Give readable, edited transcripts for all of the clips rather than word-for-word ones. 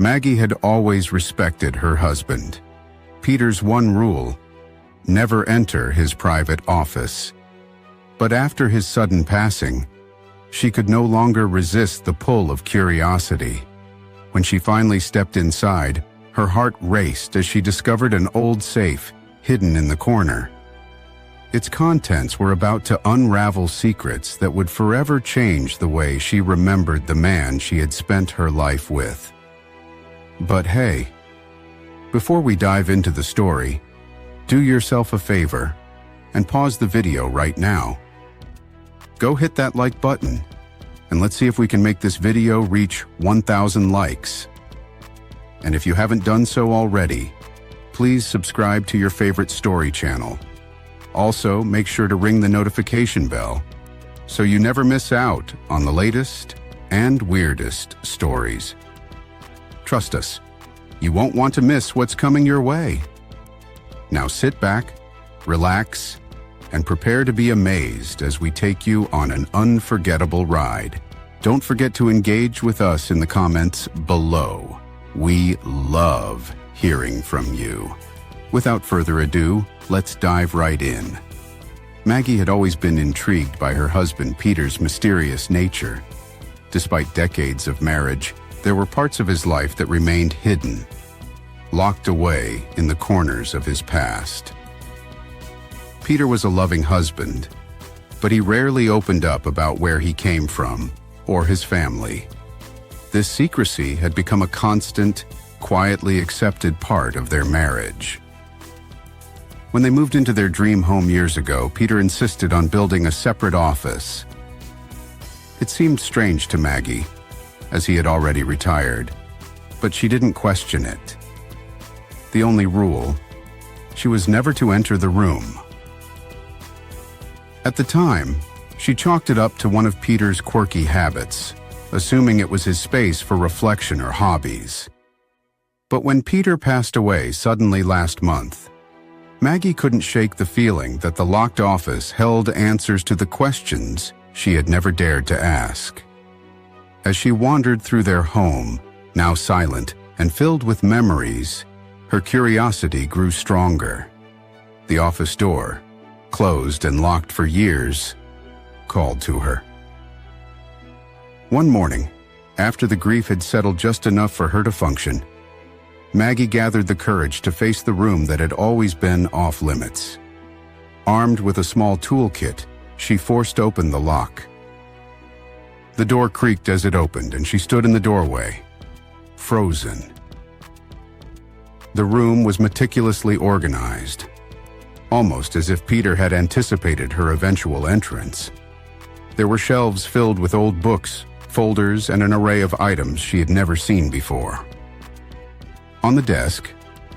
Maggie had always respected her husband. Peter's one rule: never enter his private office. But after his sudden passing, she could no longer resist the pull of curiosity. When she finally stepped inside, her heart raced as she discovered an old safe hidden in the corner. Its contents were about to unravel secrets that would forever change the way she remembered the man she had spent her life with. But hey, before we dive into the story, do yourself a favor and pause the video right now. Go hit that like button, and let's see if we can make this video reach 1,000 likes. And if you haven't done so already, please subscribe to your favorite story channel. Also, make sure to ring the notification bell so you never miss out on the latest and weirdest stories. Trust us, you won't want to miss what's coming your way. Now sit back, relax, and prepare to be amazed as we take you on an unforgettable ride. Don't forget to engage with us in the comments below. We love hearing from you. Without further ado, let's dive right in. Maggie had always been intrigued by her husband Peter's mysterious nature. Despite decades of marriage, there were parts of his life that remained hidden, locked away in the corners of his past. Peter was a loving husband, but he rarely opened up about where he came from or his family. This secrecy had become a constant, quietly accepted part of their marriage. When they moved into their dream home years ago, Peter insisted on building a separate office. It seemed strange to Maggie, as he had already retired, but she didn't question it. The only rule: she was never to enter the room. At the time, she chalked it up to one of Peter's quirky habits, assuming it was his space for reflection or hobbies. But when Peter passed away suddenly last month, Maggie couldn't shake the feeling that the locked office held answers to the questions she had never dared to ask. As she wandered through their home, now silent and filled with memories, her curiosity grew stronger. The office door, closed and locked for years, called to her. One morning, after the grief had settled just enough for her to function, Maggie gathered the courage to face the room that had always been off-limits. Armed with a small toolkit, she forced open the lock. The door creaked as it opened, and she stood in the doorway, frozen. The room was meticulously organized, almost as if Peter had anticipated her eventual entrance. There were shelves filled with old books, folders, and an array of items she had never seen before. On the desk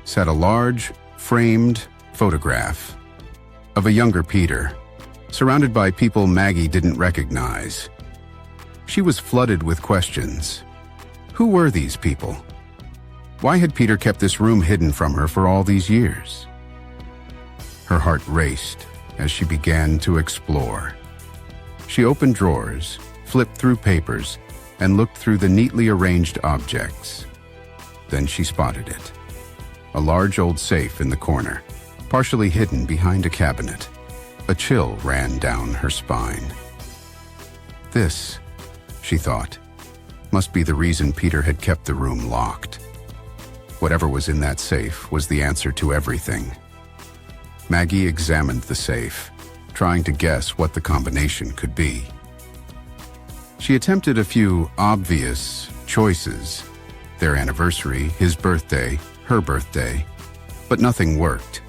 sat a large, framed photograph of a younger Peter, surrounded by people Maggie didn't recognize. She was flooded with questions. Who were these people? Why had Peter kept this room hidden from her for all these years? Her heart raced as she began to explore. She opened drawers, flipped through papers, and looked through the neatly arranged objects. Then she spotted it. A large old safe in the corner, partially hidden behind a cabinet. A chill ran down her spine. This, she thought, must be the reason Peter had kept the room locked. Whatever was in that safe was the answer to everything. Maggie examined the safe, trying to guess what the combination could be. She attempted a few obvious choices: their anniversary, his birthday, her birthday, but nothing worked.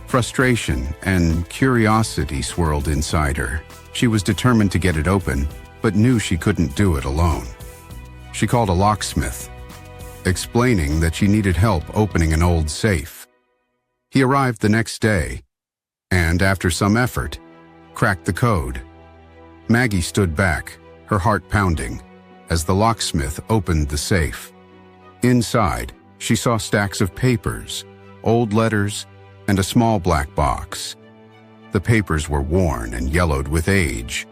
Frustration and curiosity swirled inside her. She was determined to get it open, but knew she couldn't do it alone. She called a locksmith, explaining that she needed help opening an old safe. He arrived the next day, and after some effort, cracked the code. Maggie stood back, her heart pounding, as the locksmith opened the safe. Inside, she saw stacks of papers, old letters, and a small black box. The papers were worn and yellowed with age.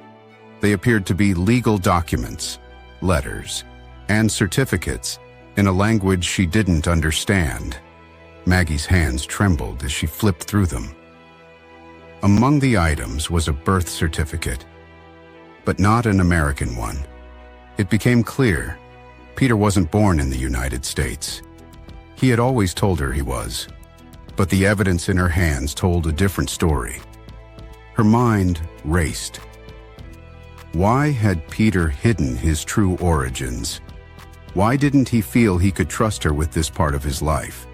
They appeared to be legal documents, letters, and certificates in a language she didn't understand. Maggie's hands trembled as she flipped through them. Among the items was a birth certificate, but not an American one. It became clear Peter wasn't born in the United States. He had always told her he was, but the evidence in her hands told a different story. Her mind raced. Why had Peter hidden his true origins? Why didn't he feel he could trust her with this part of his life?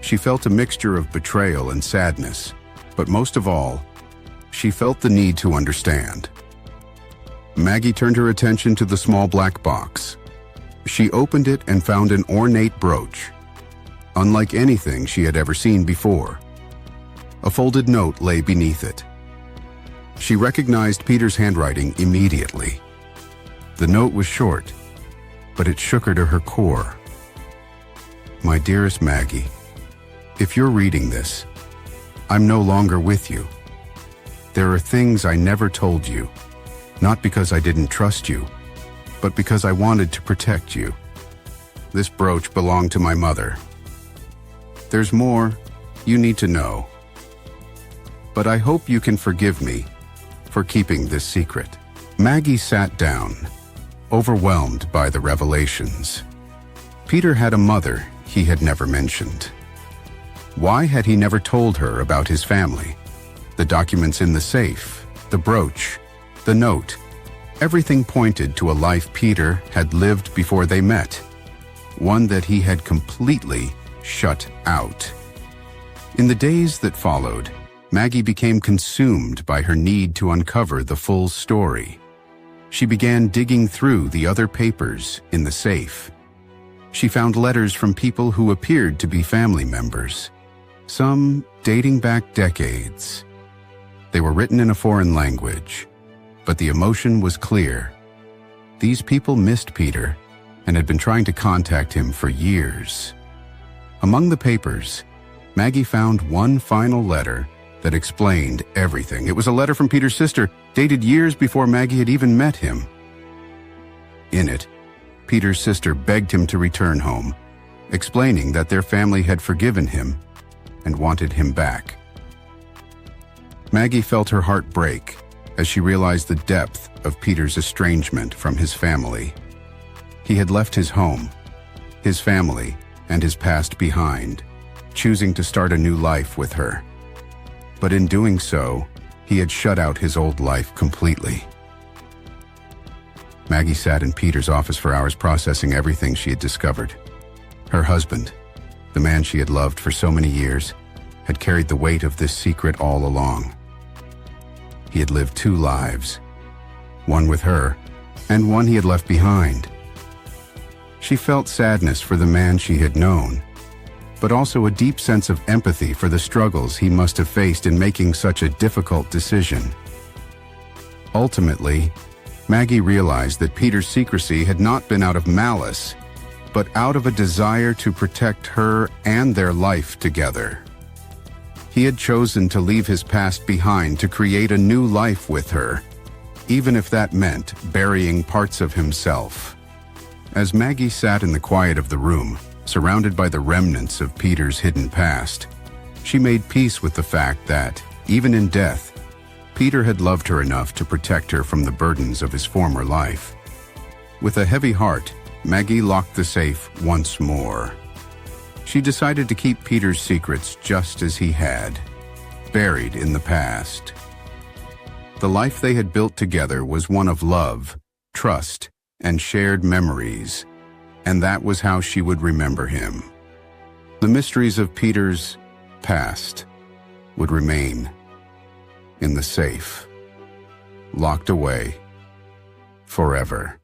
She felt a mixture of betrayal and sadness, but most of all, she felt the need to understand. Maggie turned her attention to the small black box. She opened it and found an ornate brooch, unlike anything she had ever seen before. A folded note lay beneath it. She recognized Peter's handwriting immediately. The note was short, but it shook her to her core. "My dearest Maggie, if you're reading this, I'm no longer with you. There are things I never told you, not because I didn't trust you, but because I wanted to protect you. This brooch belonged to my mother. There's more you need to know. But I hope you can forgive me for keeping this secret." Maggie sat down, overwhelmed by the revelations. Peter had a mother he had never mentioned. Why had he never told her about his family? The documents in the safe, the brooch, the note, everything pointed to a life Peter had lived before they met, one that he had completely shut out. In the days that followed, Maggie became consumed by her need to uncover the full story. She began digging through the other papers in the safe. She found letters from people who appeared to be family members, some dating back decades. They were written in a foreign language, but the emotion was clear. These people missed Peter and had been trying to contact him for years. Among the papers, Maggie found one final letter that explained everything. It was a letter from Peter's sister, dated years before Maggie had even met him. In it, Peter's sister begged him to return home, explaining that their family had forgiven him and wanted him back. Maggie felt her heart break as she realized the depth of Peter's estrangement from his family. He had left his home, his family, and his past behind, choosing to start a new life with her. But in doing so, he had shut out his old life completely. Maggie sat in Peter's office for hours processing everything she had discovered. Her husband, the man she had loved for so many years, had carried the weight of this secret all along. He had lived two lives, one with her, and one he had left behind. She felt sadness for the man she had known, but also a deep sense of empathy for the struggles he must have faced in making such a difficult decision. Ultimately, Maggie realized that Peter's secrecy had not been out of malice, but out of a desire to protect her and their life together. He had chosen to leave his past behind to create a new life with her, even if that meant burying parts of himself. As Maggie sat in the quiet of the room, surrounded by the remnants of Peter's hidden past, she made peace with the fact that, even in death, Peter had loved her enough to protect her from the burdens of his former life. With a heavy heart, Maggie locked the safe once more. She decided to keep Peter's secrets just as he had, buried in the past. The life they had built together was one of love, trust, and shared memories, and that was how she would remember him. The mysteries of Peter's past would remain in the safe, locked away forever.